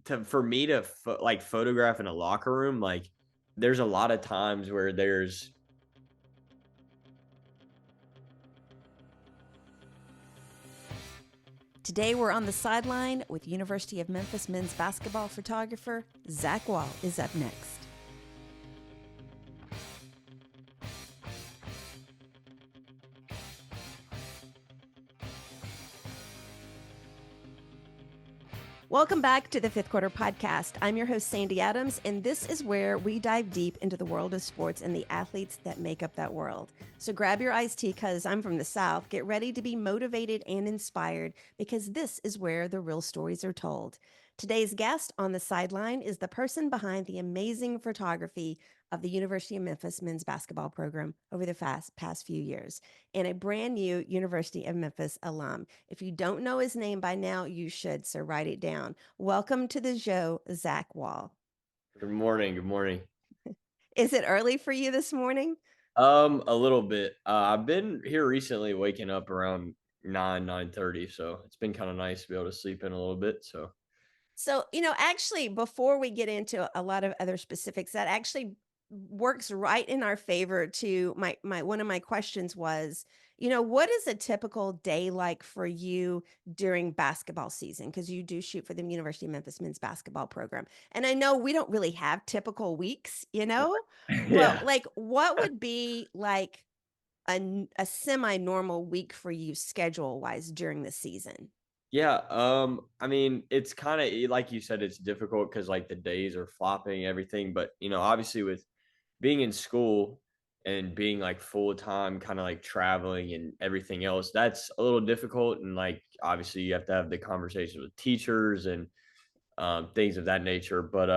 for me to like photograph in a locker room, like there's a lot of times where there's Today we're on the sideline with University of Memphis men's basketball photographer Zach Wall is up next. Welcome back to the Fifth Quarter Podcast. I'm your host, Sandy Adams, and this is where we dive deep into the world of sports and the athletes that make up that world. So grab your iced tea because I'm from the South. Get ready to be motivated and inspired because this is where the real stories are told. Today's guest on the sideline is the person behind the amazing photography of the University of Memphis men's basketball program over the past few years, and a brand new University of Memphis alum. If you don't know his name by now, you should, so write it down. Welcome to the show, Zach Wall. good morning, good morning. Is it early for you this morning? A little bit. I've been here recently, waking up around 9:30, so it's been kind of nice to be able to sleep in a little bit. So So, actually, before we get into a lot of other specifics, that actually works right in our favor to my one of my questions was, what is a typical day like for you during basketball season? Because you do shoot for the University of Memphis men's basketball program. And I know we don't really have typical weeks, but yeah. like what would be like a semi-normal week for you schedule wise during the season? Yeah, I mean, it's kind of like you said, it's difficult because like the days are flopping, everything. But obviously with being in school and being like full time, kind of like traveling and everything else, that's a little difficult. And like obviously you have to have the conversations with teachers and things of that nature. But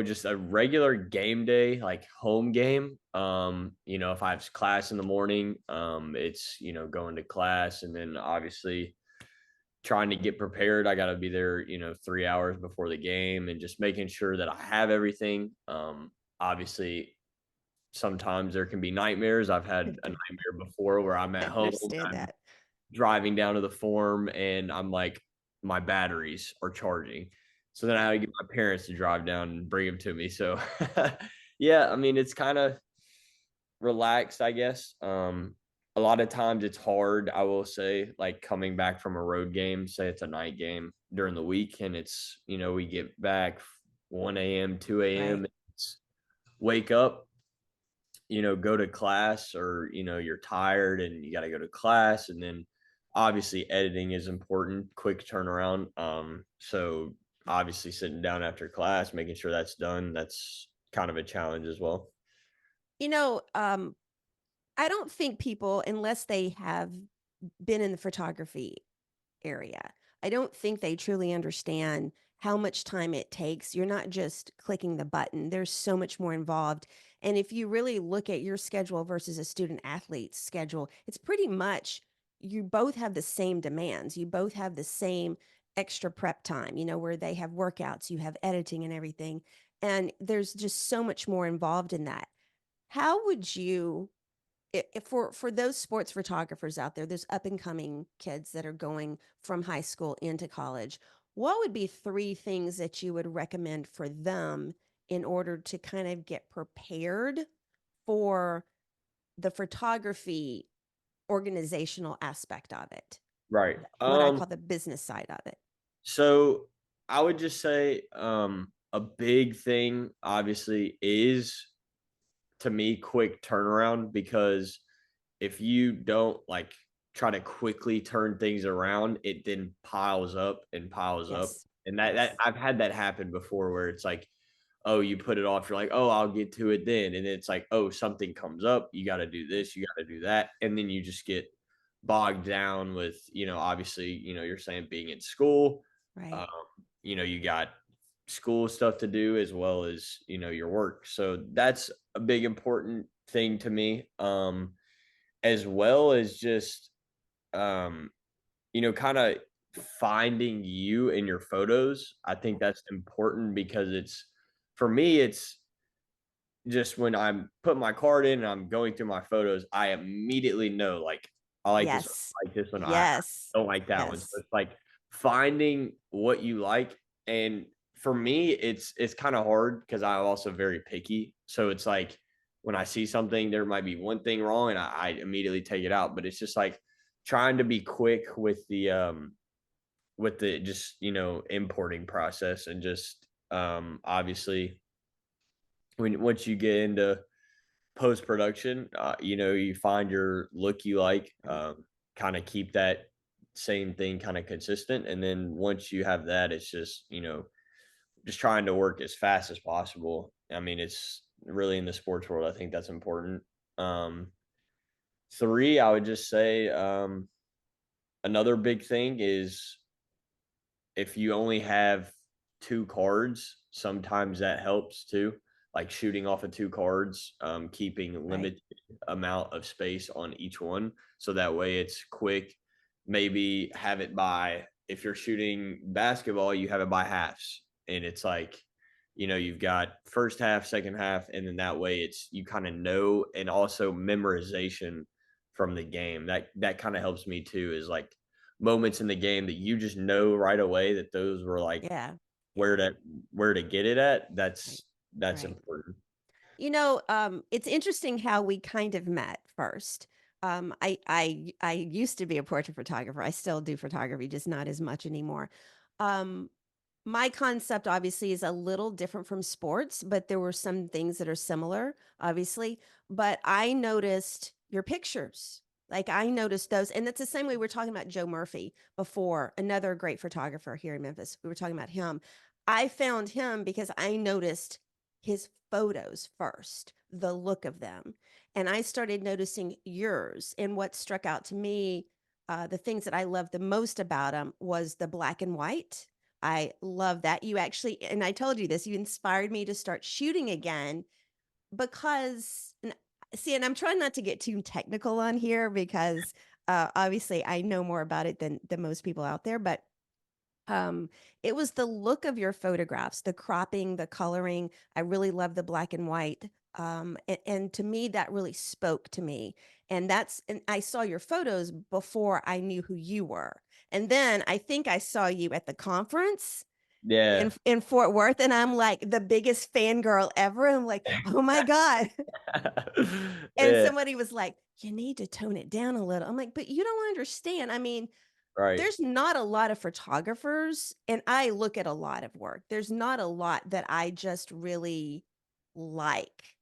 just a regular game day, like home game. If I have class in the morning, it's going to class and then obviously trying to get prepared. I got to be there, 3 hours before the game and just making sure that I have everything. Obviously, sometimes there can be nightmares. I've had a nightmare before where I'm at I home, understand I'm that. driving down to the farm, and I'm like, my batteries are charging. So then I had to get my parents to drive down and bring them to me. So, yeah, I mean, it's kind of relaxed, I guess. A lot of times it's hard, I will say, like coming back from a road game, say it's a night game during the week, and it's, we get back 1 a.m., 2 Right. a.m., it's wake up, go to class, or, you're tired and you got to go to class. And then obviously editing is important, quick turnaround. So obviously sitting down after class, making sure that's done, that's kind of a challenge as well. You know, um, I don't think people, unless they have been in the photography area, I don't think they truly understand how much time it takes. You're not just clicking the button, there's so much more involved. And if you really look at your schedule versus a student athlete's schedule, it's pretty much you both have the same demands. You both have the same extra prep time, where they have workouts, you have editing and everything. And there's just so much more involved in that. How would you, if for those sports photographers out there, there's up and coming kids that are going from high school into college, what would be three things that you would recommend for them in order to kind of get prepared for the photography organizational aspect of it, Right. what I call the business side of it? So I would just say a big thing obviously is, to me, quick turnaround, because if you don't like try to quickly turn things around, it then piles up and piles up. Yes. And that Yes. I've had that happen before where it's like, oh, you put it off, you're like, oh, I'll get to it then. And it's like, oh, something comes up, you got to do this, you got to do that. And then you just get bogged down with, obviously, you're saying being in school, Right. um, you got school stuff to do as well as, your work. So that's a big important thing to me. As well as just, um, kind of finding you in your photos. I think that's important because for me, it's just when I'm putting my card in and I'm going through my photos, I immediately know, like, I like this one, Yes. I like this one, I Yes. don't like that one. So Yes. it's like finding what you like And for me, it's kind of hard because I'm also very picky. So it's like when I see something, there might be one thing wrong, and I immediately take it out. But it's just like trying to be quick with the just importing process, and just obviously when once you get into post production, you find your look you like, Right. kind of keep that same thing kind of consistent, and then once you have that, it's just just trying to work as fast as possible. I mean, it's really in the sports world, I think that's important. Um, Three, I would just say, another big thing is if you only have 2 cards, sometimes that helps too, like shooting off of 2 cards, keeping Right. limited amount of space on each one, so that way it's quick. Maybe have it by if you're shooting basketball, you have it by halves, and it's like, you've got first half, second half, and then that way it's you kinda know, and also memorization from the game. That kinda helps me too, is like moments in the game that you just know right away that those were like Yeah. where Yeah. to where to get it at. Right. That's Right. important. It's interesting how we kind of met first. I used to be a portrait photographer. I still do photography, just not as much anymore. Um, my concept obviously is a little different from sports, but there were some things that are similar, obviously. But I noticed your pictures. Like I noticed those, and it's the same way we're talking about Joe Murphy before, another great photographer here in Memphis. We were talking about him. I found him because I noticed his photos first, the look of them. And I started noticing yours. And what struck out to me, the things that I loved the most about them was the black and white. I love that. You actually, and I told you this, you inspired me to start shooting again because, see, and I'm trying not to get too technical on here because obviously I know more about it than most people out there, but um, it was the look of your photographs, the cropping, the coloring. I really love the black and white. And to me, that really spoke to me. And I saw your photos before I knew who you were. And then I think I saw you at the conference Yeah. in Fort Worth, and I'm like the biggest fangirl ever. I'm like, oh my God. And Yeah, somebody was like, you need to tone it down a little. I'm like, but you don't understand. I mean, right, there's not a lot of photographers, and I look at a lot of work. There's not a lot that I just really like,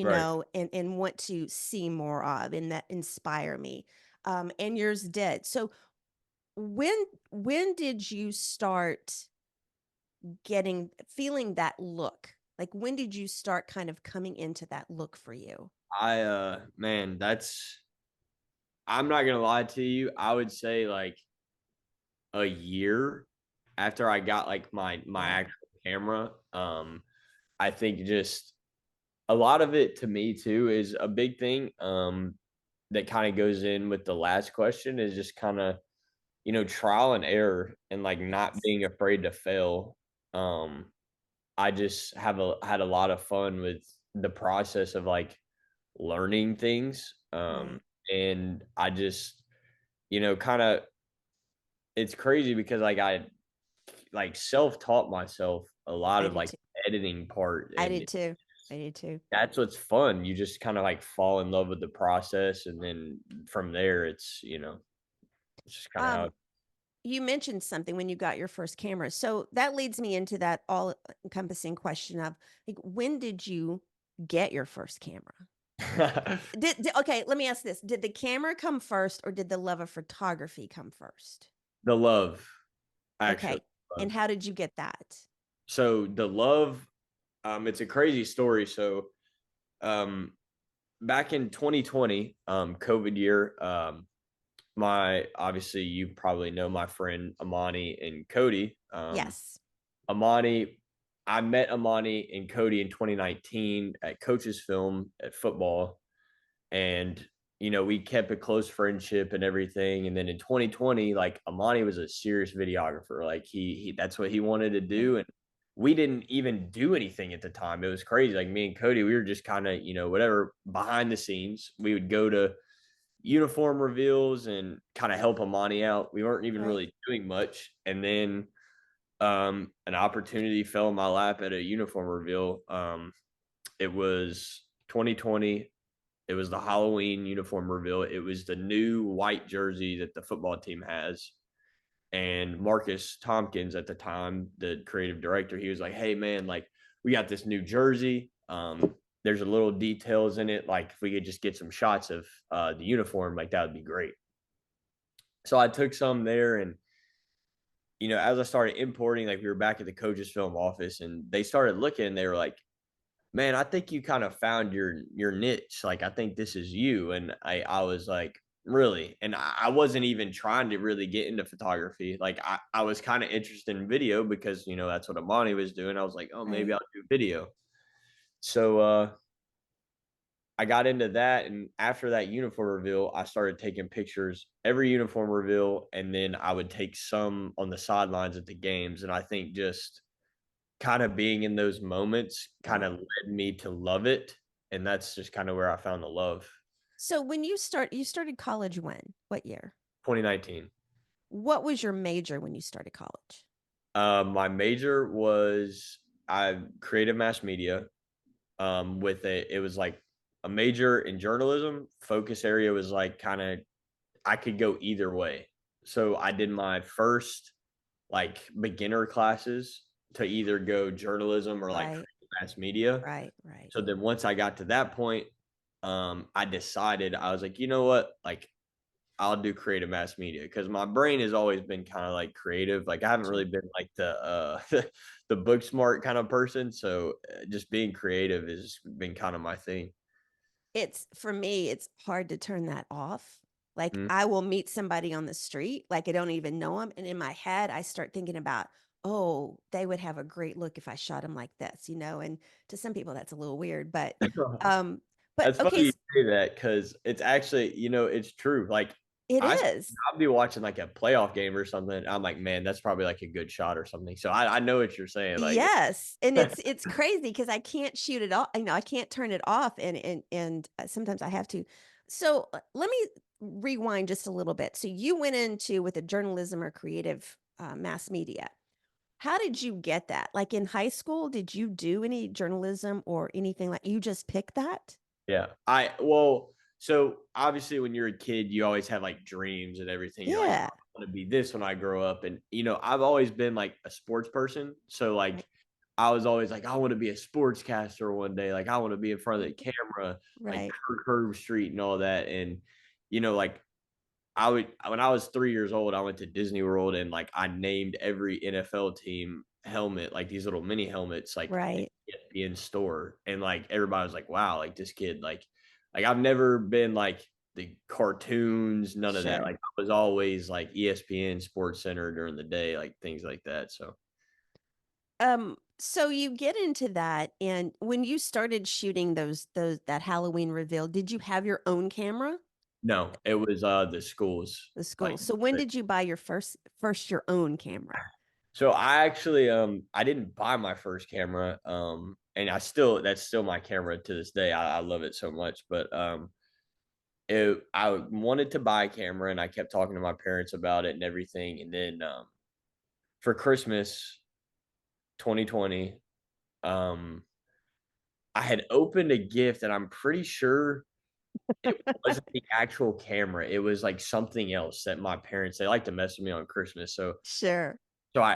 right. and want to see more of and that inspire me. And yours did. So when when did you start feeling that look? Like when did you start kind of coming into that look for you? Man, that's I'm not gonna lie to you. I would say like a year after I got like my Wow. actual camera. I think just a lot of it to me too is a big thing. That kind of goes in with the last question is just kind of trial and error, and like not Yes. being afraid to fail. Um, I just had a lot of fun with the process of like learning things. Right. And I just kind of it's crazy because like I like self-taught myself a lot I of did like too. editing part, I and did too. I did too. that's what's fun. You just kind of like fall in love with the process, and then from there it's just kind of how Um, you mentioned something when you got your first camera. So that leads me into that all encompassing question of like, when did you get your first camera? Okay, let me ask this. Did the camera come first or did the love of photography come first? the love, actually. Okay. And how did you get that? So the love, it's a crazy story. So, um, back in 2020, COVID year, my obviously you probably know my friend Amani and Cody. Yes. Amani, I met Amani and Cody in 2019 at Coach's Film at football, and we kept a close friendship and everything. And then in 2020, like Amani was a serious videographer. Like he that's what he wanted to Okay. do, and we didn't even do anything at the time. It was crazy. Like me and Cody, we were just kind of whatever behind the scenes. We would go to uniform reveals and kind of help Amani out. We weren't even Right. really doing much, and then An opportunity fell in my lap at a uniform reveal. It was 2020. It was the Halloween uniform reveal. It was the new white jersey that the football team has. And Marcus Tompkins at the time, the creative director, he was like, "Hey man, like we got this new jersey. There's a little details in it. Like if we could just get some shots of the uniform, like that would be great." So I took some there, and as I started importing, like we were back at the coach's film office, and they started looking. They were like, "Man, I think you kind of found your niche. Like I think this is you." And I was like, "Really?" And I wasn't even trying to really get into photography. Like I was kind of interested in video because that's what Amani was doing. I was like, "Oh, maybe Right. I'll do video." So I got into that, and after that uniform reveal, I started taking pictures every uniform reveal, and then I would take some on the sidelines at the games. And I think just kind of being in those moments kind Right. of led me to love it, and that's just kind of where I found the love. So when you started college when? What year? 2019. What was your major when you started college? My major was creative mass media. With it was like a major in journalism. Focus area was like kind of I could go either way. So I did my first like beginner classes to either go journalism or like Right. creative mass media. Right. Right. So then once I got to that point, I decided I was like, you know what, like I'll do creative mass media because my brain has always been kind of like creative. Like I haven't really Sure. been like the the book smart kind of person. So just being creative has been kind of my thing. It's for me, it's hard to turn that off. Like, Mhm. I will meet somebody on the street, like, I don't even know them, and in my head, I start thinking about, "Oh, they would have a great look if I shot them like this," and to some people, that's a little weird, um but That's okay, funny you say that because it's actually, it's true. Like it I, is. I'll be watching like a playoff game or something. I'm like, man, that's probably like a good shot or something. So I know what you're saying. Like, Yes, and it's crazy because I can't shoot it off, I can't turn it off, and sometimes I have to. So, let me rewind just a little bit. So, you went into with a journalism or creative, mass media. How did you get that? Like, in high school, did you do any journalism or anything like you just picked that? yeah, well, so obviously when you're a kid, you always have like dreams and everything. You're like, oh, Yeah, I want to be this when I grow up. And, I've always been like a sports person. So, right, like, I was always like, I want to be a sportscaster one day. Like, I want to be in front of the camera, like right, Curve Street and all that. And, like, when I was 3 years old, I went to Disney World and, like, I named every NFL team helmet, like, these little mini helmets, like, in right. ESPN store, and, like, everybody was like, "Wow, like, this kid," I've never been, like, the cartoons, none of that, Sure. like, I was always, like, ESPN, Sports Center during the day, like, things like that, so So you get into that, and when you started shooting those that Halloween reveal, did you have your own camera? no, it was, the schools, The like school. So when did you buy your first your own camera? so I actually I didn't buy my first camera and that's still my camera to this day. I love it so much, but I wanted to buy a camera and I kept talking to my parents about it and everything, and then for Christmas 2020 um I had opened a gift and I'm pretty sure it wasn't the actual camera. It was like something else that my parents they like to mess with me on Christmas. Sure. So I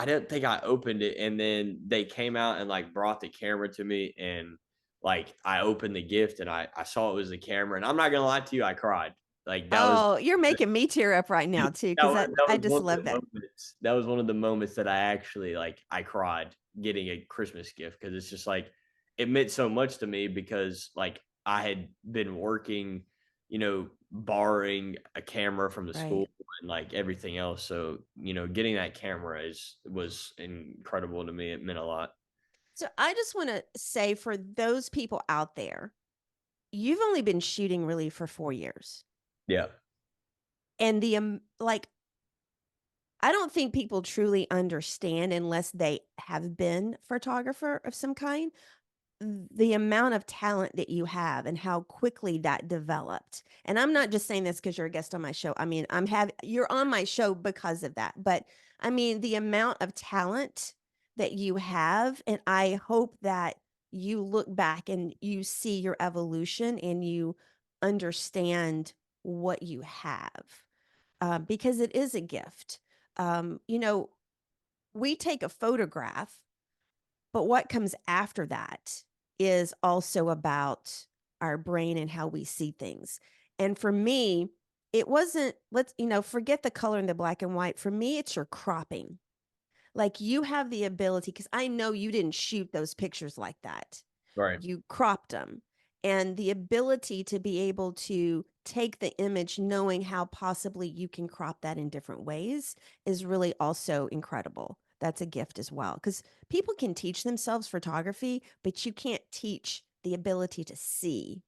didn't think I opened it, and then they came out and, like, brought the camera to me, and, like, I opened the gift, and I saw it was the camera, and I'm not gonna lie to you, I cried. Like, Oh, you're making me tear up right now too, because that I was just one of love the that. moments that was one of the moments that I actually, like, I cried getting a Christmas gift because it's just, like, it meant so much to me because, like, I had been working, borrowing a camera from the school Right. and, like, everything else, so, getting that camera was incredible to me, it meant a lot. So I just want to say for those people out there, you've only been shooting really for 4 years. Yeah. And like I don't think people truly understand unless they have been photographer of some kind, the amount of talent that you have and how quickly that developed. And I'm not just saying this because you're a guest on my show. I mean, you're on my show because of that. But I mean, the amount of talent that you have, and I hope that you look back and you see your evolution and you understand what you have, because it is a gift. You know, we take a photograph, but what comes after that is also about our brain and how we see things. And for me, it wasn't, forget the color and the black and white. For me, it's your cropping. Like you have the ability, because I know you didn't shoot those pictures like that. Right. You cropped them. And the ability to be able to take the image, knowing how possibly you can crop that in different ways, is really also incredible. That's a gift as well. Because people can teach themselves photography, but you can't teach the ability to see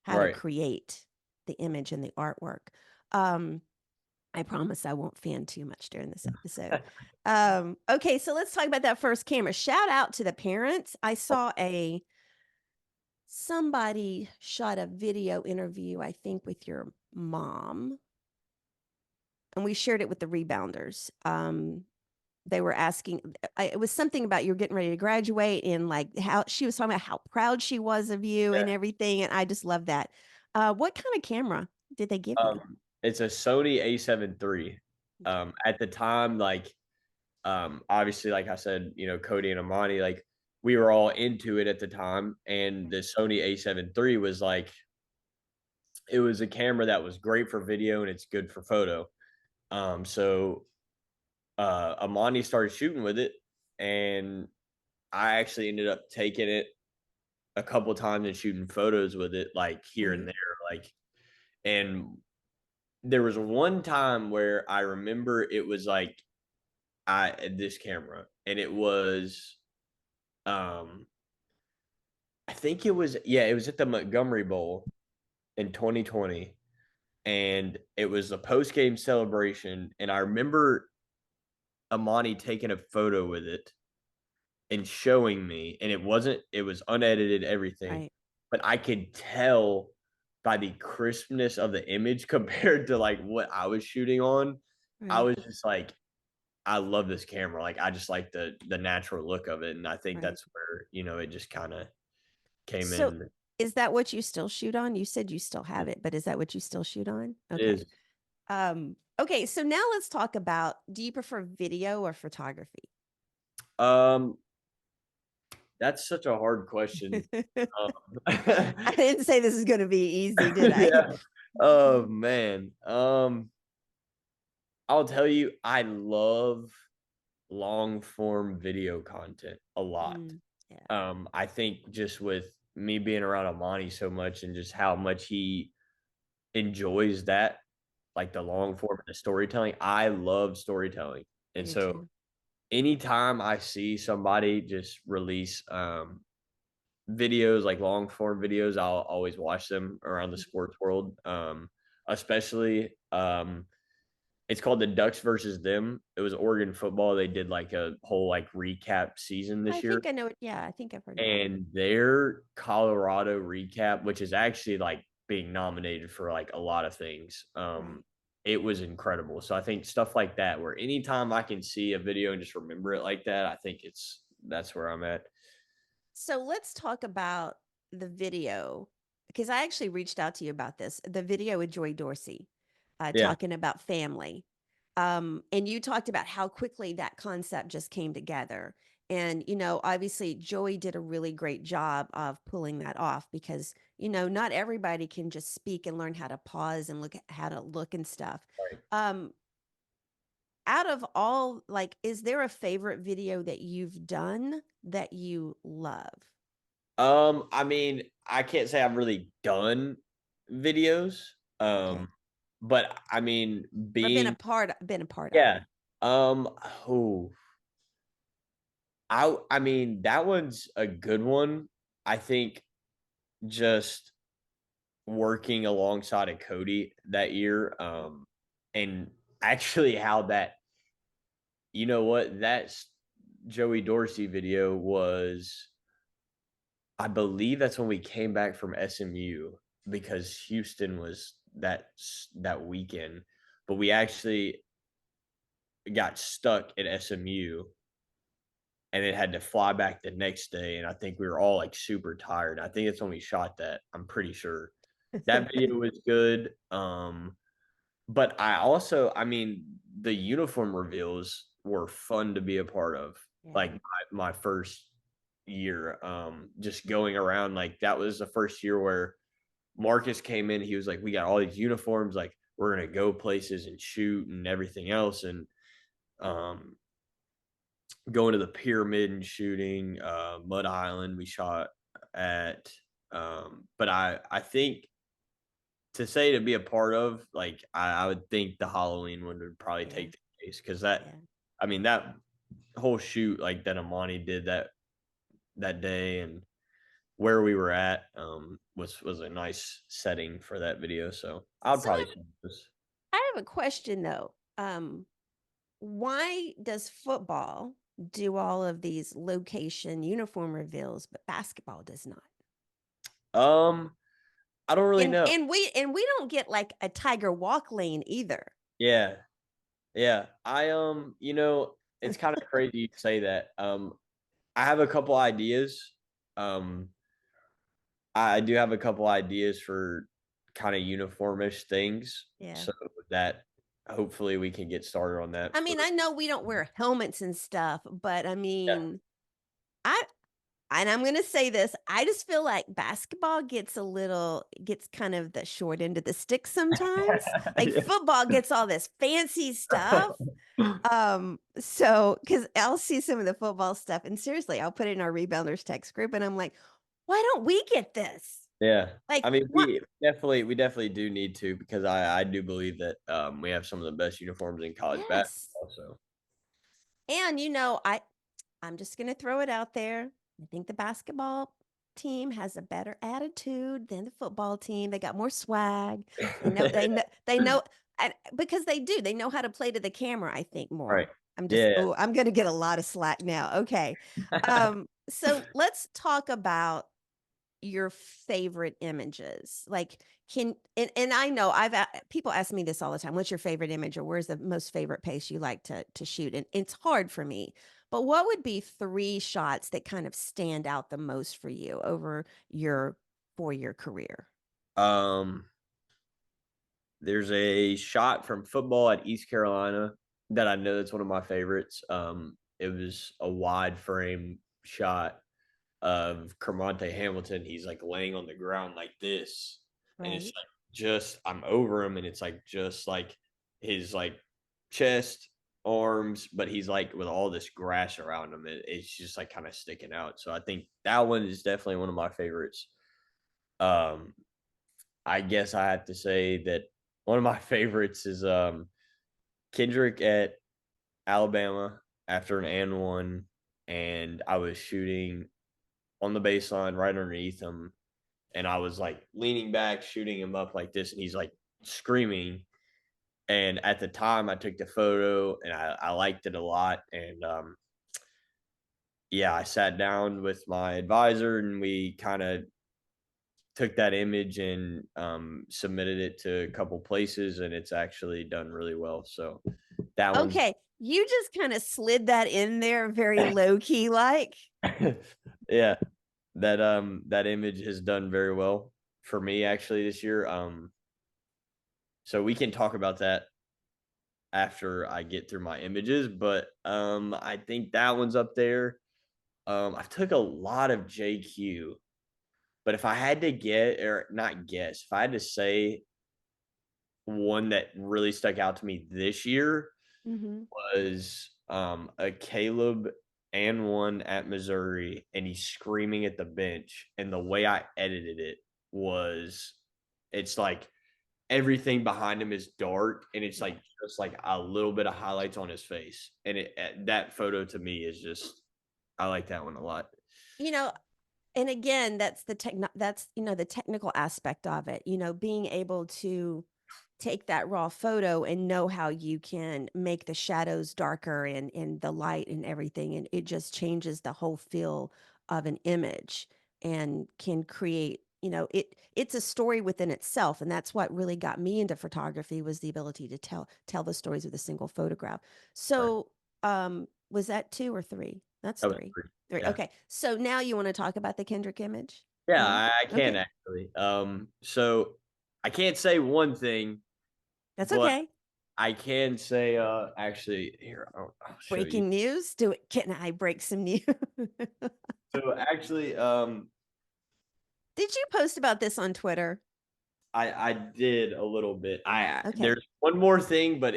how to Right. create the image and the artwork. Um, I promise I won't fan too much during this episode. Okay, so let's talk about that first camera. Shout out to the parents. I saw somebody shot a video interview, I think, with your mom, and we shared it with the rebounders. They were asking, it was something about you're getting ready to graduate, and like how she was talking about how proud she was of you Yeah. and everything. And I just love that. What kind of camera did they give you? It's a Sony A7 III. Okay. At the time, like, obviously, like I said, Cody and Amani, like, we were all into it at the time, and the Sony A7 III was like, it was a camera that was great for video and it's good for photo. So Amani started shooting with it, and I actually ended up taking it a couple times and shooting photos with it, like here and Right. there, like. And there was one time where I remember it was like I this camera, and it was um I think it was, yeah, it was at the Montgomery Bowl in 2020, and it was a post game celebration, and I remember Amani taking a photo with it and showing me, and it was unedited, everything, Right. but I could tell by the crispness of the image compared to like what I was shooting on. I Right. was just like, I love this camera. Like, I just like the natural look of it, and I think Right. that's where, it just kinda came So in. is that what you still shoot on? You said you still have It it, but is that what you still shoot on? Okay. is. Okay, so now let's talk about, do you prefer video or photography? Um, that's such a hard question. Um I didn't say this is going to be easy, did I? Yeah. Oh, man. I'll tell you, I love long form video content a lot. Mm, yeah, I think just with me being around Amani so much and just how much he enjoys that, like the long form and the storytelling. I love storytelling. I And do so too. anytime I see somebody just release videos, like long form videos, I'll always watch them around the sports world. Especially it's called the Ducks versus them. It was Oregon football. They did like a whole like recap season I this year. think I know it. Yeah, I think I've heard of that. And their Colorado recap, which is actually like being nominated for like a lot of things, Right. it was incredible. So I think stuff like that, where anytime I can see a video and just remember it like that, I think that's where I'm at. So let's talk about the video, because I actually reached out to you about this. The video with Joy Dorsey, Yeah. talking about family. And you talked about how quickly that concept just came together. And, obviously, Joey did a really great job of pulling that off because, not everybody can just speak and learn how to pause and look at how to look and stuff. Right. Um, Out of all, like, is there a favorite video that you've done that you love? I mean, I can't say I've really done videos. Okay. But I mean, Or being been a part of. yeah. Um, oh, I mean, that one's a good one. I think just working alongside of Cody that year, and actually how that, that's Joey Dorsey video was, I believe that's when we came back from SMU because Houston was that weekend, but we actually got stuck at SMU and then had to fly back the next day, and I think we were all, like, super tired. I think it's when we shot that, I'm pretty sure. That video was good, but I mean, the uniform reveals were fun to be a part of, like, Yeah. my first year, just going around, like, that was the first year where Marcus came in, he was like, "We got all these uniforms, like, we're gonna go places and shoot and everything else," and, um, going to the pyramid and shooting, Mud Island, we shot at, but I think to say to be a part of, like, I would think the Halloween one would probably Yeah. take the case because that Yeah. I mean, that whole shoot, like, that Amani did that day and where we were at, was a nice setting for that video, so I would So probably say this. I have a question though. Why does football do all of these location uniform reveals, but basketball does not? Um, I don't really know. And we don't get like a tiger walk lane either. Yeah, yeah. It's kinda crazy you say that. I have a couple ideas. Um, I do have a couple ideas for kinda uniformish things, Yeah. so that hopefully we can get started on that I mean, for I know we don't wear helmets and stuff, but I mean, I and I'm gonna say this, I just feel like basketball gets kind of the short end of the stick sometimes. Like Yeah. football gets all this fancy stuff. So because I'll see some of the football stuff, and seriously, I'll put it in our rebounders text group, and I'm like, why don't we get this? Yeah. Like, I mean, what? we definitely do need to because I do believe that, we have some of the best uniforms in college Yes. basketball, so And I'm just gonna throw it out there. I think the basketball team has a better attitude than the football team. They got more swag. They know and because they do. They know how to play to the camera, I think Right. more. Yeah, I'm gonna get a lot of slack now. Okay. yeah. So let's talk about your favorite images. Like and I know people ask me this all the time. What's your favorite image or where's the most favorite place you like to shoot? And it's hard for me. But what would be three shots that kind of stand out the most for you over your 4-year career? Um, there's a shot from football at East Carolina that I know that's one of my favorites. It was a wide frame shot of Kermonte Hamilton. He's, like, laying on the ground like this, and it's, Right. like, just I'm over him, and it's, like, just, like, his, like, chest, arms, but he's, like, with all this grass around him, it's just, like, kinda sticking out, so I think that one is definitely one of my favorites. Um, I guess I have to say that one of my favorites is, Kendrick at Alabama after an and one, and I was shooting on the baseline right underneath him, and I was, like, leaning back, shooting him up like this, and he's, like, screaming, and at the time, I took the photo, and I liked it a lot, and, yeah, I sat down with my advisor, and we kinda took that image and, submitted it to a couple places, and it's actually done really well, so that one's Okay. You just kind of slid that in there very low key like. yeah, that image has done very well for me actually this year, so we can talk about that after I get through my images, but, I think that one's up there. I took a lot of JQ, but if I had to get or not guess, if I had to say one that really stuck out to me this year Mhm. was, a Caleb and one at Missouri, and he's screaming at the bench, and the way I edited it was it's like everything behind him is dark, and it's, Yeah. like, just, like, a little bit of highlights on his face, and that photo to me is just I like that one a lot. You know, and again, that's, the technical aspect of it, being able to take that raw photo and know how you can make the shadows darker and the light and everything, and it just changes the whole feel of an image and can create it's a story within itself, and that's what really got me into photography was the ability to tell the stories with a single photograph. Right. So, was that 2 or 3? That's That was 3. pretty 3. yeah. Okay. So now you want to talk about the Kendrick image? Yeah, Yeah. I can Okay. actually. So I can't say one thing, That's but okay. I can say, actually, here, I'll show you. Breaking news. Do it. Can I break some news? So actually, Did you post about this on Twitter? I did a little bit. Okay. There's one more thing, but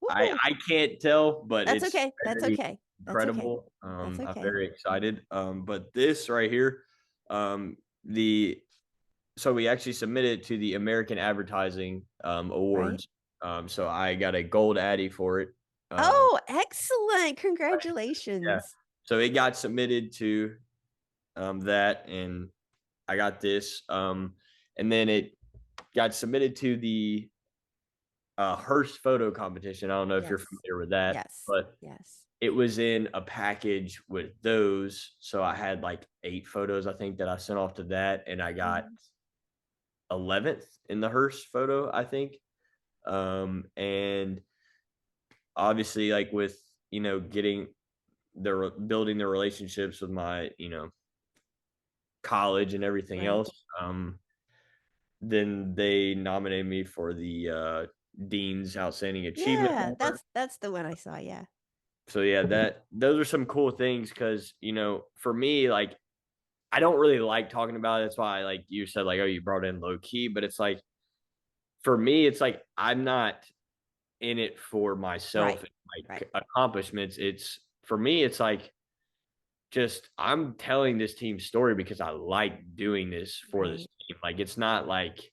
Woo. I can't tell, but That's it's okay. That's very okay. That's okay. incredible. That's I'm okay. very excited. But this right here, the so we actually submitted to the American Advertising Right. Awards. So I got a gold Addy for it. Um, Oh, excellent. yeah. Congratulations. So it got submitted to that, and I got this. And then it got submitted to the Hearst photo competition. I don't know if you're Yes. familiar with that, Yes. but Yes. it was in a package with those. So I had like 8 photos, I think, that I sent off to that, and I got Mhm. 11th in the Hearst photo, I think. And obviously, like with getting building the relationships with my college and everything Right. else. Then they nominated me for the Dean's Outstanding Achievement Yeah, Award. that's the one I saw. Yeah. So yeah, that those are some cool things because for me, like I don't really like talking about it. That's why, like you said, like, oh, you brought in low key, but it's like for me, it's like I'm not in it for myself Right. and Right. like accomplishments. It's for me, it's like just I'm telling this team story because I like doing this for this Right. team. Like it's not like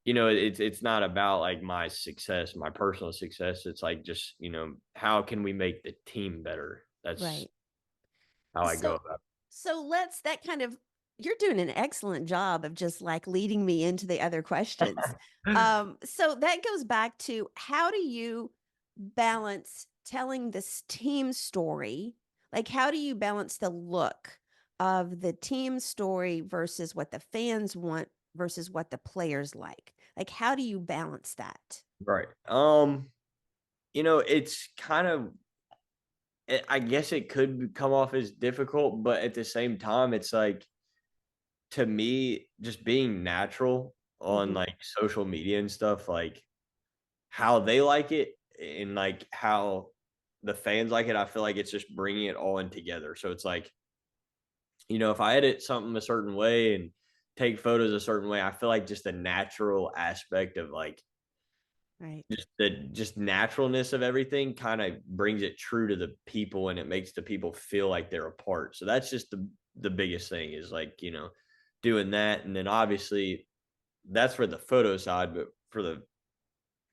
it's not about like my success, my personal success. It's like just, how can we make the team better? That's Right. how I go So about so let's that kind of you're doing an excellent job of just like leading me into the other questions. it. So that goes back to how do you balance telling this team story? Like how do you balance the look of the team story versus what the fans want versus what the players like? Like how do you balance that? Right. It's kind of I guess it could come off as difficult, but at the same time, it's like to me, just being natural on Mhm. like social media and stuff, like how they like it and like how the fans like it, I feel like it's just bringing it all in together. So it's like, if I edit something a certain way and take photos a certain way, I feel like just the natural aspect of like Right. just naturalness of everything kind of brings it true to the people and it makes the people feel like they're a part. So that's just the biggest thing is like, doing that. And then obviously that's for the photo side, but for the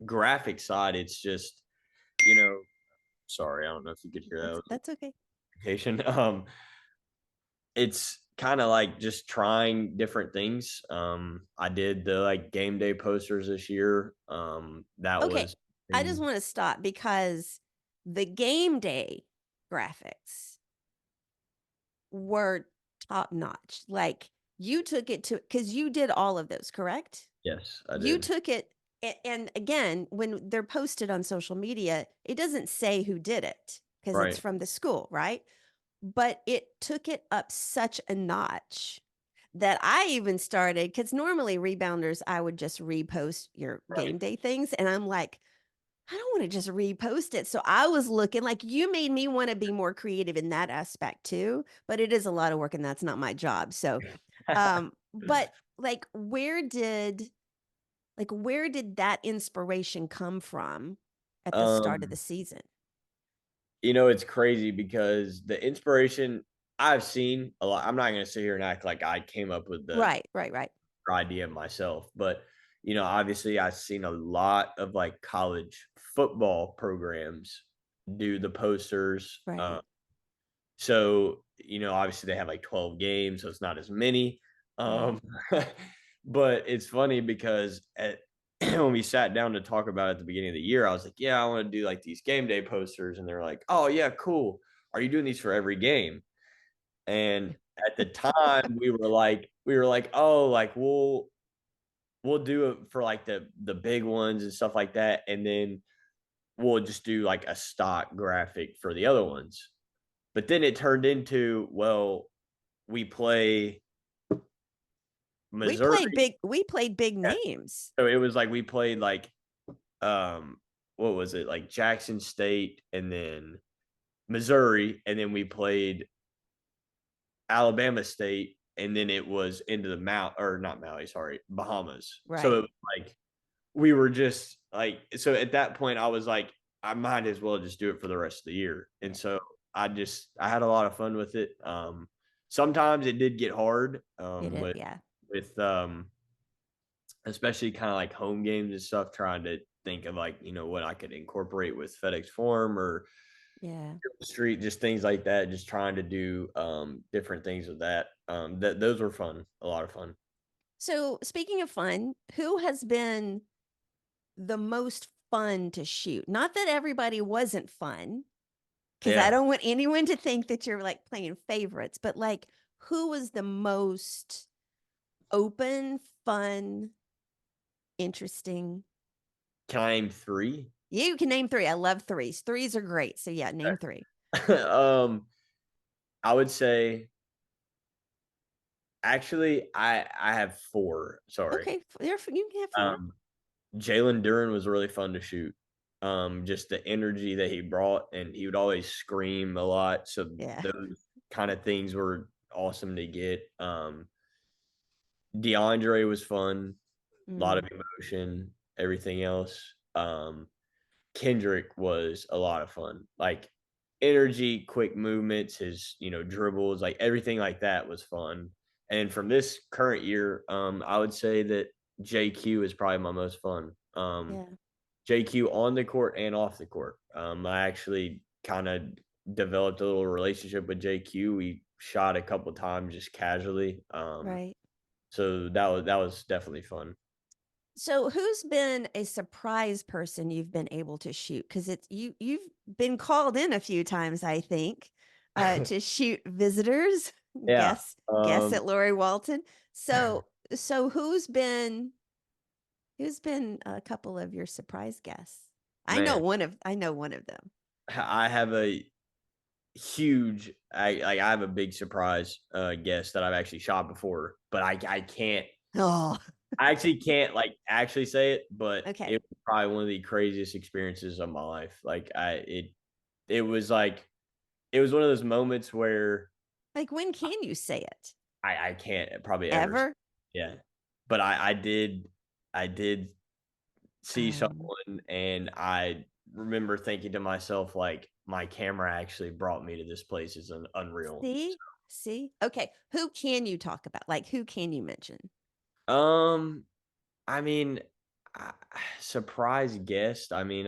graphic side, it's just, you know, sorry, I don't know if you could hear that. It was That's okay. a notification. It's kind of like just trying different things. I did the like game day posters this year. That Okay, was I just thing. want to stop because the game day graphics were top notch. Like you took it to because you did all of those, correct? Yes, I You did. took it, and again, when they're posted on social media, it doesn't say who did it because it's Right. from the school, right? But it took it up such a notch that I even started because normally rebounders, I would just repost your Right. game day things. And I'm like, I don't want to just repost it. So I was looking like you made me want to be more creative in that aspect too, but it is a lot of work and that's not my job. So but where did that inspiration come from at the start of the um, season? it's crazy because the inspiration I've seen a lot. I'm not gonna sit here and act like I came up with the Right, right, right, idea myself, but obviously I've seen a lot of like college football programs do the posters. right. So, obviously they have like 12 games, so it's not as many. Right. Um, but it's funny because when we sat down to talk about it at the beginning of the year, I was like, yeah, I want to do like these game day posters. And they're like, oh, yeah, cool. Are you doing these for every game? And at the time, we were like, "Oh, like, we'll do it for, like, the big ones and stuff like that, and then we'll just do, like, a stock graphic for the other ones." But then it turned into, well, we play Missouri. We played big Yeah, names. so it was like we played, like, um, what was it? Like, Jackson State and then Missouri, and then we played Alabama State, and then it was into the Mount or not Maui, sorry, Bahamas. So it Right. was like we were just like so at that point I was like, I might as well just do it for the rest of the year. And Yeah. so I had a lot of fun with it. Sometimes it did get hard, Did it? Yeah. with especially kind of like home games and stuff, trying to think of like, what I could incorporate with FedEx Forum or Yeah. Street, just things like that, just trying to do different things with that. That those were fun, a lot of fun. So speaking of fun, who has been the most fun to shoot? Not that everybody wasn't fun, because I Yeah. don't want anyone to think that you're like playing favorites, but like who was the most open, fun, interesting? Can I name three? You can name three. I love threes. Threes are great. So yeah, name three. um, I would say actually I have four. Sorry. Okay, you can have four. Um, Jalen Duren was really fun to shoot. Just the energy that he brought, and he would always scream a lot. So Yeah. those kind of things were awesome to get. DeAndre was fun, a lot of Mm, emotion, everything else. Kendrick was a lot of fun. Like energy, quick movements, his, dribbles, like everything like that was fun. And from this current year, I would say that JQ is probably my most fun. yeah. JQ on the court and off the court. I actually kind of developed a little relationship with JQ. We shot a couple times just casually. Right. So that was definitely fun. So who's been a surprise person you've been able to shoot? Because you've been called in a few times, I think, to shoot visitors, Yeah. guests at Lori Walton. So so who's been a couple of your surprise guests? Man, I know one of them. I have a I have a big surprise guest that I've actually shot before, but I can't Oh, I actually can't like actually say it, but okay. it was probably one of the craziest experiences of my life. Like it was like it was one of those moments where Like when can you say it? I can't probably ever Ever? yeah. But I did see Um, someone, and I remember thinking to myself, like, my camera actually brought me to this place is unreal. see? See? Okay. Who can you talk about? Like who can you mention? Um, I mean, I, surprise guest. I mean,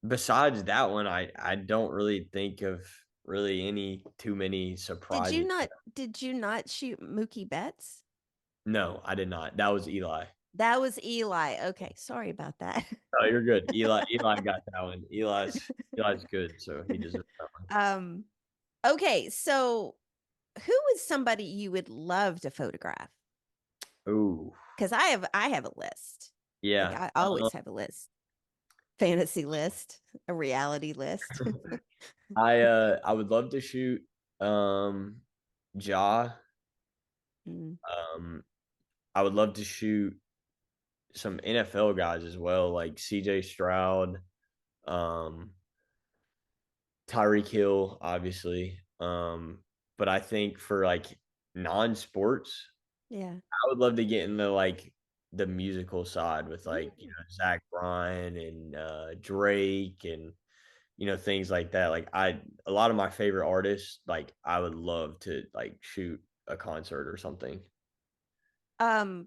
besides that one, I don't really think of really any too many Did you surprises. not did you not shoot Mookie Betts? No, I did not. That was Eli. That was Eli. Okay, sorry about that. Oh, you're good. Eli got that one. Eli's good, so he deserves that one. um, okay, so who is somebody you would love to photograph? Ooh, Because I have a list. Like yeah. I always have a list. Fantasy list, a reality list. I would love to shoot Ja. Mm, Um I would love to shoot some NFL guys as well, like CJ Stroud, um, Tyreek Hill, obviously. But I think for like non-sports, yeah. I would love to get into like the musical side with like, Mm. Zach Bryan and Drake and things like that. Like a lot of my favorite artists, like I would love to like shoot a concert or something. Um,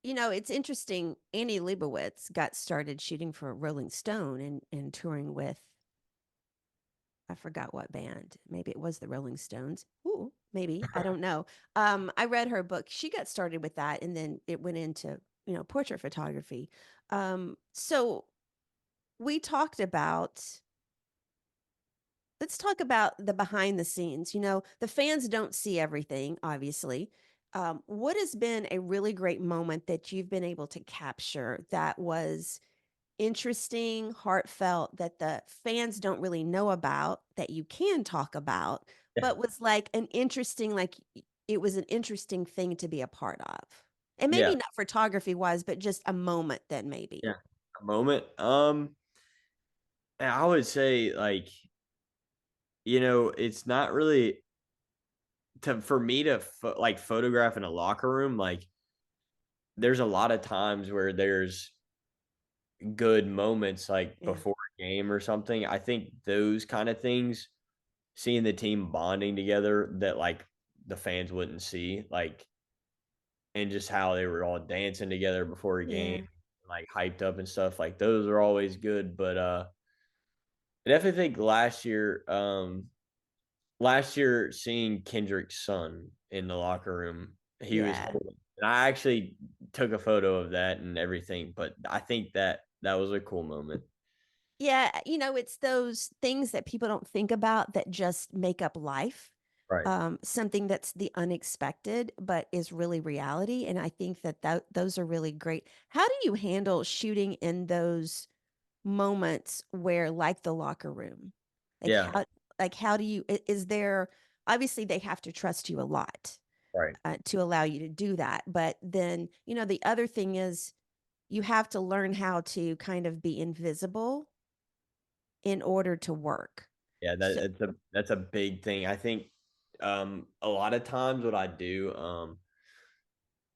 it's interesting. Annie Leibovitz got started shooting for Rolling Stone and touring with I forgot what band. Maybe it was the Rolling Stones. Ooh, maybe. I don't know. I read her book. She got started with that and then it went into, portrait photography. So we talked about let's talk about the behind the scenes. You know, the fans don't see everything, obviously. What has been a really great moment that you've been able to capture that was interesting, heartfelt, that the fans don't really know about, that you can talk about, Yeah. but was like an interesting, like it was an interesting thing to be a part of? And Yeah. maybe not photography wise, but just a moment then maybe. Yeah. A moment. I would say like, it's not really for me to like photograph in a locker room. Like, there's a lot of times where there's good moments like Yeah. before a game or something. I think those kind of things, seeing the team bonding together that like the fans wouldn't see, like, and just how they were all dancing together before a game, Yeah. like hyped up and stuff, like those are always good. But I definitely think last year seeing Kendrick's son in the locker room, he was Yeah. holding, and I actually took a photo of that and everything. But I think that was a cool moment. Yeah, it's those things that people don't think about that just make up life. Right. Something that's the unexpected, but is really reality. And I think that those are really great. How do you handle shooting in those moments where, like the locker room, like Yeah. how do you? Is there obviously they have to trust you a lot Right. to allow you to do that, but then the other thing is you have to learn how to kind of be invisible in order to work. Yeah, So that's a big thing. I think a lot of times what I do,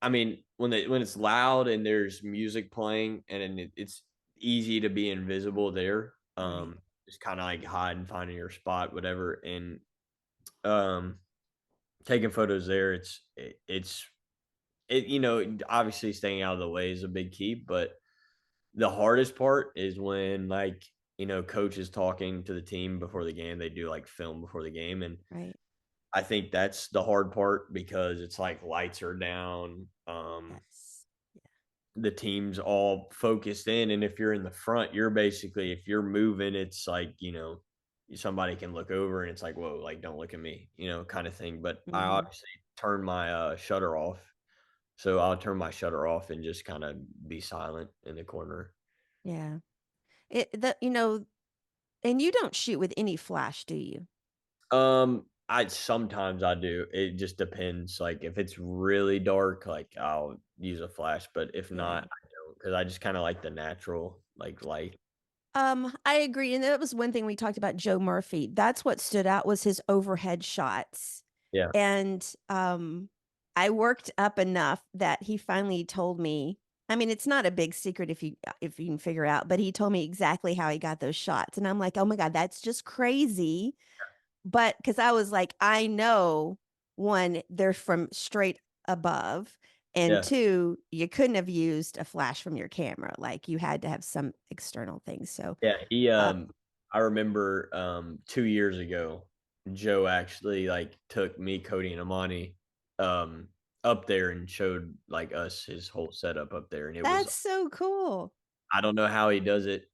I mean, when it's loud and there's music playing and then it's easy to be invisible there. right. Just kind of like hide and finding your spot, whatever, and um taking photos there. Obviously staying out of the way is a big key, but the hardest part is when, like, coach is talking to the team before the game. They do like film before the game, and Right. I think that's the hard part because it's like lights are down. Yes. The team's all focused in, and if you're in the front, you're basically, if you're moving, it's like, somebody can look over and it's like, whoa, like, don't look at me, kind of thing. But I Mhm. obviously turn my shutter off. So I'll turn my shutter off and just kind of be silent in the corner. Yeah. And you don't shoot with any flash, do you? I sometimes I do. It just depends. Like, if it's really dark, like, I'll use a flash, but if Yeah. not, I don't, because I just kind of like the natural like light. I agree, and that was one thing we talked about Joe Murphy. That's what stood out was his overhead shots. Yeah, And, I worked up enough that he finally told me. I mean, it's not a big secret if you can figure out, but he told me exactly how he got those shots, and I'm like, "Oh my god, that's just crazy." But because I was like, I know, 1, they're from straight above, and yeah, 2, you couldn't have used a flash from your camera, like, you had to have some external thing, so, yeah. uh I remember 2 years ago, Joe actually like took me, Cody, and Amani up there and showed like us his whole setup up there, and it was, that's so cool. I don't know how he does it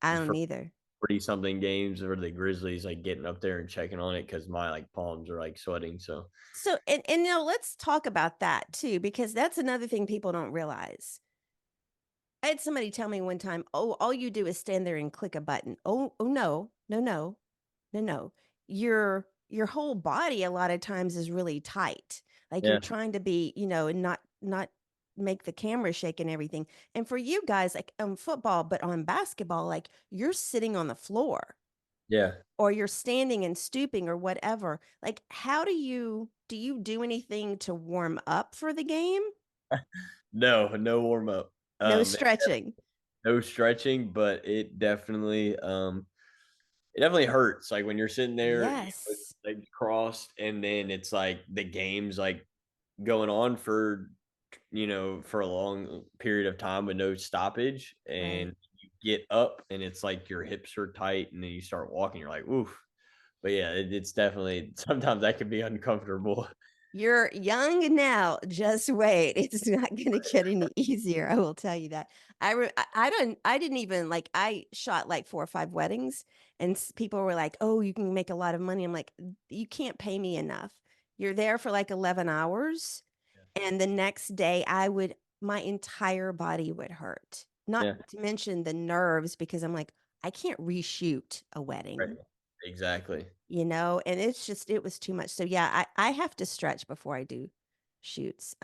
I don't for either. 40 something games or the Grizzlies, like, getting up there and checking on it because my, like, palms are, like, sweating, so So, and let's talk about that too, because that's another thing people don't realize. I had somebody tell me one time, "Oh, all you do is stand there and click a button." Oh, no, no, no, no, no. Your whole body a lot of times is really tight. Like you're yeah, trying to be, and not make the camera shake and everything. And for you guys, like on football, but on basketball, like you're sitting on the floor yeah. or you're standing and stooping or whatever. Like, how do you do anything to warm up for the game? No, no warm up. No Um, stretching. no stretching, but it definitely hurts, like, when you're sitting there, with Yes. your legs crossed, and then it's like the game's, like, going on for a long period of time with no stoppage, Right. and you get up, and it's like your hips are tight, and then you start walking, you're like, "Oof." But yeah, it's definitely sometimes that can be uncomfortable. You're young now, just wait. It's not gonna get any easier, I will tell you that. I didn't even like, I shot, like, 4 or 5 weddings, And people were like, "Oh, you can make a lot of money." I'm like, "You can't pay me enough. You're there for like 11 hours, and the next day my entire body would hurt. Not Yeah. to mention the nerves because I'm like, I can't reshoot a Right. wedding, Exactly. and it was too much. So yeah, I have to stretch before I do shoots.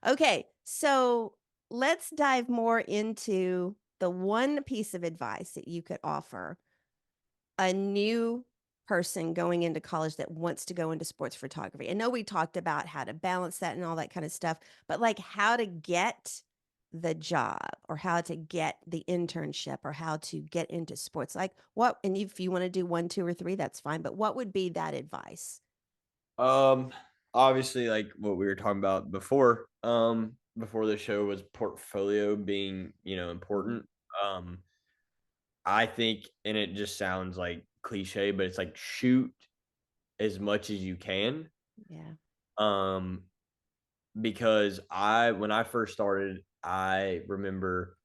Okay, so let's dive more into the one piece of advice that you could offer a new person going into college that wants to go into sports photography. I know we talked about how to balance that and all that kind of stuff, but like how to get the job or how to get the internship or how to get into sports. Like what, and if you want to do one, two, or three, that's fine. But what would be that advice? Um, Obviously, like what we were talking about before the show was portfolio being, Mhm. important. Um, I think, and it just sounds like cliche, but it's like shoot as much as you can. Yeah, Um, because when I first started, I remember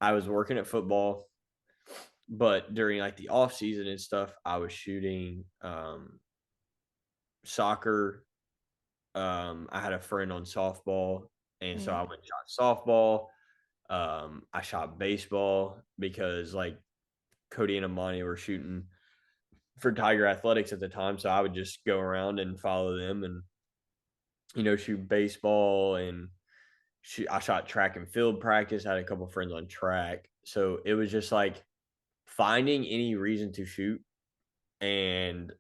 I was working at football, but during like the off season and stuff, I was shooting soccer. I had a friend on softball, and so right, I went and shot softball. I shot baseball because like Cody and Amani were shooting for Tiger Athletics at the time, so I would just go around and follow them and shoot baseball and shoot. I shot track and field practice. I had a couple friends on track, so it was just like finding any reason to shoot and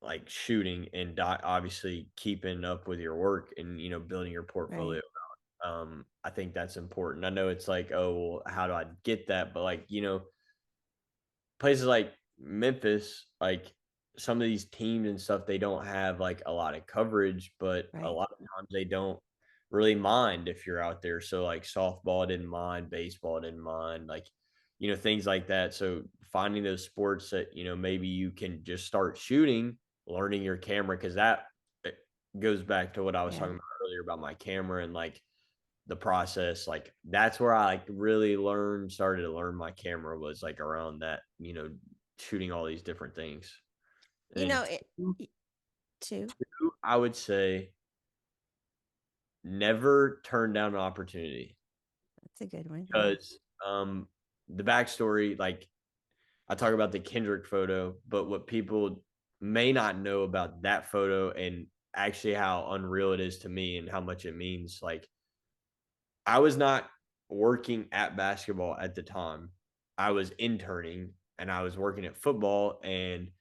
like shooting and obviously keeping up with your work and building your right. portfolio. I think that's important. I know it's like, oh, well, how do I get that? But like, places like Memphis, like some of these teams and stuff, they don't have like a lot of coverage, but a Right. lot of times they don't really mind if you're out there. So like softball didn't mind, baseball didn't mind, like things like that. So finding those sports that maybe you can just start shooting, learning your camera, because that goes back to what I was Yeah. talking about earlier about my camera and like the process, like, that's where I, like, really started to learn my camera was, like, around that, shooting all these different things. And You then know, it, 2, y- too. I would say never turn down an opportunity That's a good one. Yeah. because, the backstory, like, I talk about the Kendrick photo, but what people may not know about that photo and actually how unreal it is to me and how much it means, like, I was not working at basketball at the time. I was interning and I was working at football. And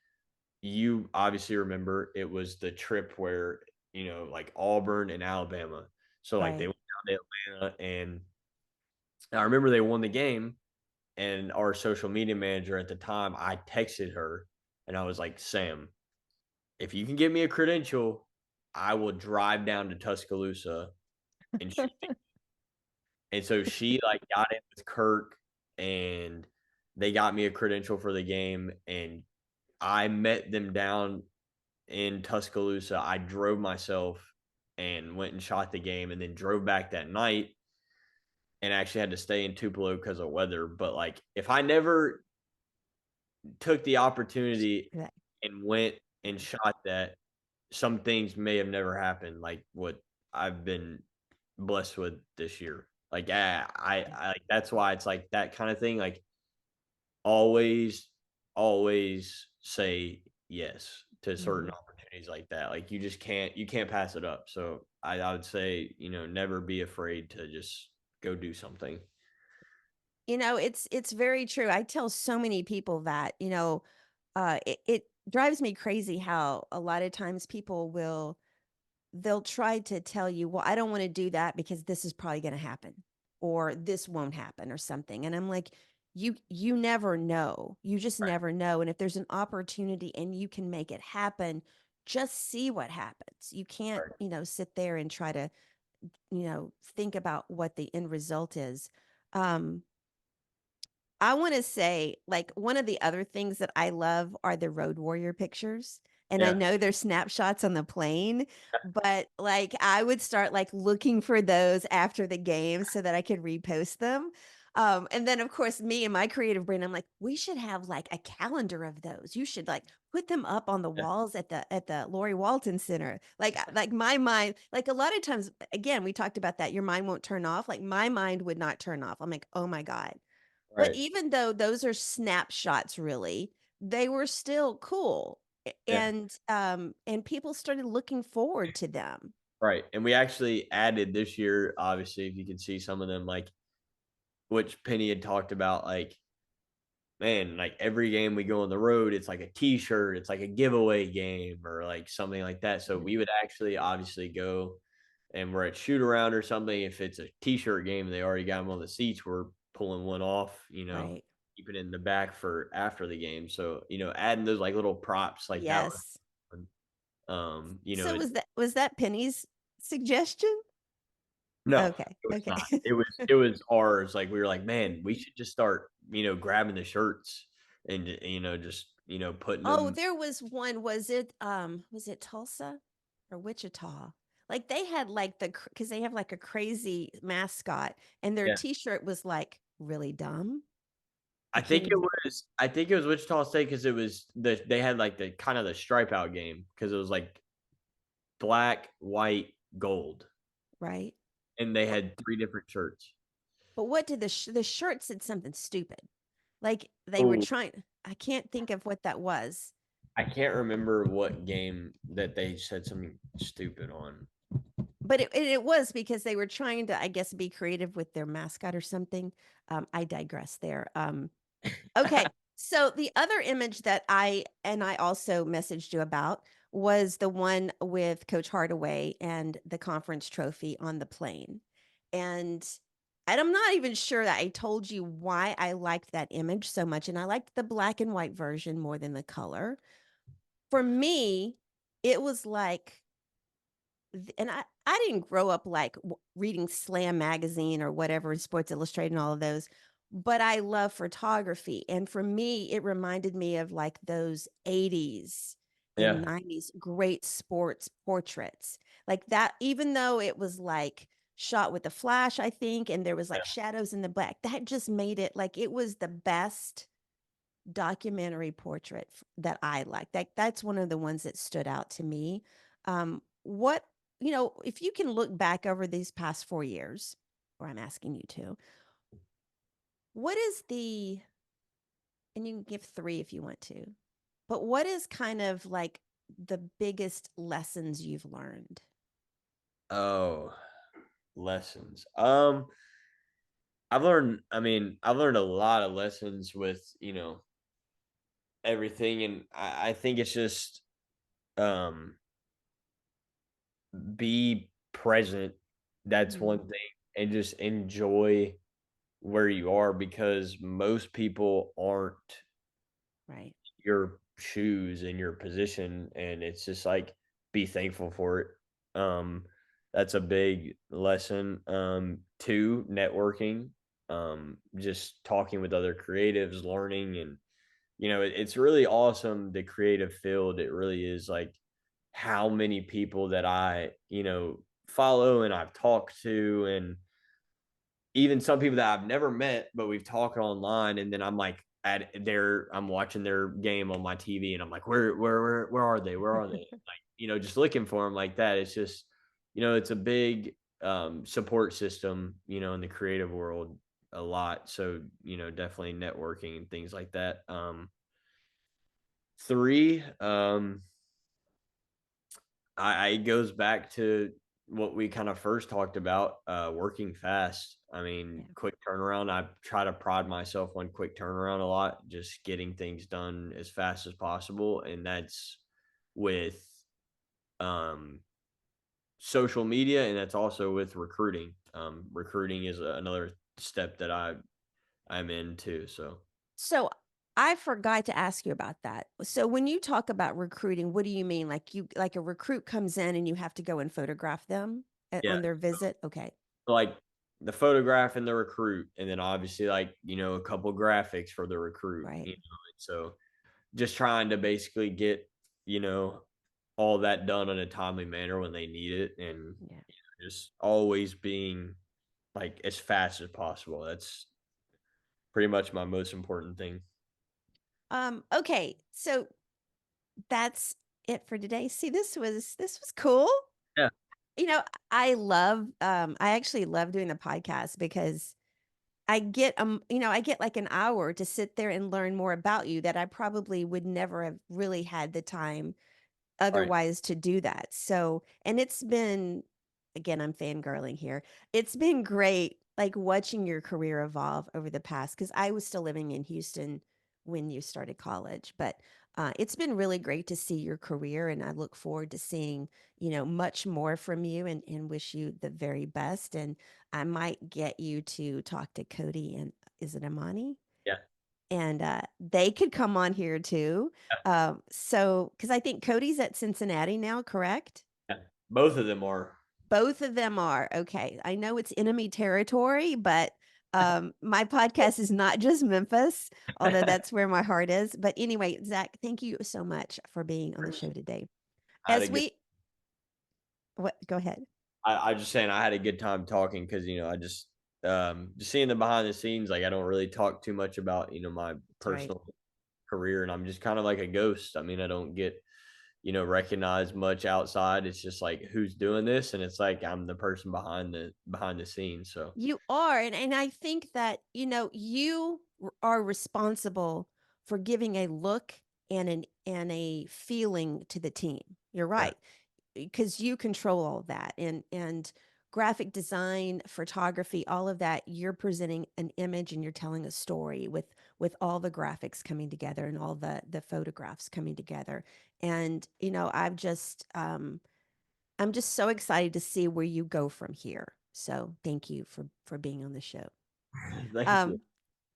you obviously remember it was the trip where, like Auburn and Alabama. So, like, they Right. went down to Atlanta. And I remember they won the game. And our social media manager at the time, I texted her and I was like, Sam, if you can get me a credential, I will drive down to Tuscaloosa and shoot. And so she, like, got in with Kirk, and they got me a credential for the game, and I met them down in Tuscaloosa. I drove myself and went and shot the game and then drove back that night and actually had to stay in Tupelo because of weather, but, like, if I never took the opportunity Right. and went and shot that, some things may have never happened, like what I've been blessed with this year. Like, I like, that's why it's like that kind of thing. Like, always, always say yes to certain Mhm. opportunities like that. Like, you can't pass it up. So I would say, never be afraid to just go do something. It's very true. I tell so many people that, it drives me crazy how a lot of times they'll try to tell you, well, I don't want to do that because this is probably going to happen or this won't happen or something. And I'm like, you never know. You just Right. never know. And if there's an opportunity and you can make it happen, just see what happens. You can't, Right. sit there and try to, think about what the end result is. Um, I wanna say, like, one of the other things that I love are the road warrior pictures, and I Yeah. know they're snapshots on the plane, but, like, I would start, like, looking for those after the game so that I could repost them. And then of course me and my creative brain, I'm like, we should have like a calendar of those. You should like put them up on the Yeah, walls at the Lori Walton Center. Like my mind, like a lot of times, again, we talked about that. Your mind won't turn off. Like my mind would not turn off. I'm like, oh my God. But right. even though those are snapshots, really, they were still cool. Yeah, And people started looking forward to them. right. And we actually added this year, obviously, if you can see some of them, like which Penny had talked about, like man, like every game we go on the road, it's like a T-shirt, it's like a giveaway game or like something like that. So Mhm. we would actually obviously go and we're at shoot around or something. If it's a T-shirt game, they already got them on the seats. We're pulling one off, Right. keep it in the back for after the game. So adding those like little props like that was Yes. fun. So was that Penny's suggestion? No, Okay. it was Okay. not. It was ours. Like we were like, man, we should just start, grabbing the shirts and just putting Oh, them. there was one. Was it Tulsa or Wichita? Like they had like because they have like a crazy mascot and their Yeah, t-shirt was like really dumb. I I can't think it even was. I think it was Wichita State because it was they had like the kind of the stripe out game because it was like black, white, gold, right. and they But had three different shirts. but what did the shirt said something stupid. Like they were Oh, trying I can't think of what that was. I can't remember what game that they said something stupid on. But it was because they were trying to, I guess, be creative with their mascot or something. I digress there. Okay. So the other image that I also messaged you about was the one with Coach Hardaway and the conference trophy on the plane. And I'm not even sure that I told you why I liked that image so much. And I liked the black and white version more than the color. For me, it was like and I didn't grow up like reading Slam magazine or whatever, Sports Illustrated and all of those, but I love photography. And for me, it reminded me of like those 80s and Yeah, 90s great sports portraits. Like that, even though it was like shot with a flash, I think, and there was yeah, like shadows in the black, that just made it like it was the best documentary portrait that I like. That's one of the ones that stood out to me. What if you can look back over these past 4 years, or I'm asking you to, what is the and you can give three if you want to, but what is kind of like the biggest lessons you've learned? Oh, lessons. I've learned a lot of lessons with, everything. And I think it's just um be present. That's Mhm. one thing. And just enjoy where you are because most people aren't Right. your shoes and your position. And it's just like be thankful for it. That's a big lesson. Two, networking. Just talking with other creatives, learning and it's really awesome the creative field. It really is like how many people that I, follow and I've talked to, and even some people that I've never met, but we've talked online. And then I'm like I'm watching their game on my TV, and I'm like, where are they? Where are they? Like, just looking for them like that. It's just, it's a big support system, in the creative world a lot. So, definitely networking and things like that. Three, it goes back to what we kind of first talked about, working fast. I mean, Yeah. quick turnaround. I try to pride myself on quick turnaround a lot, just getting things done as fast as possible. And that's with um, social media, and that's also with recruiting. Recruiting is another step that I'm into. So So I forgot to ask you about that. So when you talk about recruiting, what do you mean? Like a recruit comes in and you have to go and photograph them yeah, on their visit? Okay. like the photograph and the recruit, and then obviously like a couple graphics for the recruit. Right. And so just trying to basically get, you know, all that done in a timely manner when they need it, and Yeah. just always being like as fast as possible. That's pretty much my most important thing. Okay, so that's it for today. See, this was cool. Yeah, You know, I actually love doing the podcast because I get like an hour to sit there and learn more about you that I probably would never have really had the time right. otherwise to do that. So, and it's been, again, I'm fangirling here. It's been great, like watching your career evolve over the past, because I was still living in Houston when you started college, but it's been really great to see your career, and I look forward to seeing, much more from you, and wish you the very best. And I might get you to talk to Cody and is it Amani? Yeah, And they could come on here too. yeah, So, because I think Cody's at Cincinnati now, correct? yeah. Both of them are. Both of them are. Okay. I know it's enemy territory, but my podcast is not just Memphis, although that's where my heart is. But anyway, Zach, thank you so much for being on the show today. I had a As good. we, what, go ahead. I just saying I had a good time talking because I just seeing the behind the scenes. Like I don't really talk too much about my That's right. personal career, and I'm just kind of like a ghost. I mean, I don't get recognized much outside. It's just like who's doing this, and it's like I'm the person behind the scenes. So You are, and I think that, are responsible for giving a look and a feeling to the team. You're yeah, right, because you control all of that, and graphic design, photography, all of that. You're presenting an image and you're telling a story with all the graphics coming together and all the photographs coming together. And I'm just so excited to see where you go from here. So thank you for being on the show. thank you. Um,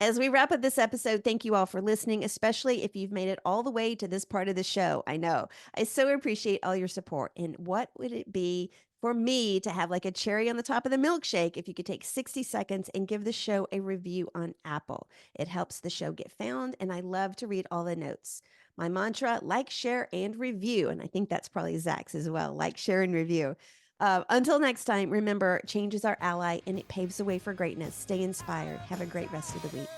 as we wrap up this episode, thank you all for listening, especially if you've made it all the way to this part of the show. I know I so appreciate all your support. And what would it be for me to have like a cherry on the top of the milkshake if you could take 60 seconds and give the show a review on Apple? It helps the show get found, and I love to read all the notes. My mantra: like, share, and review. And I think that's probably Zach's as well: like, share, and review. Until next time, remember, change is our ally and it paves the way for greatness. Stay inspired. Have a great rest of the week.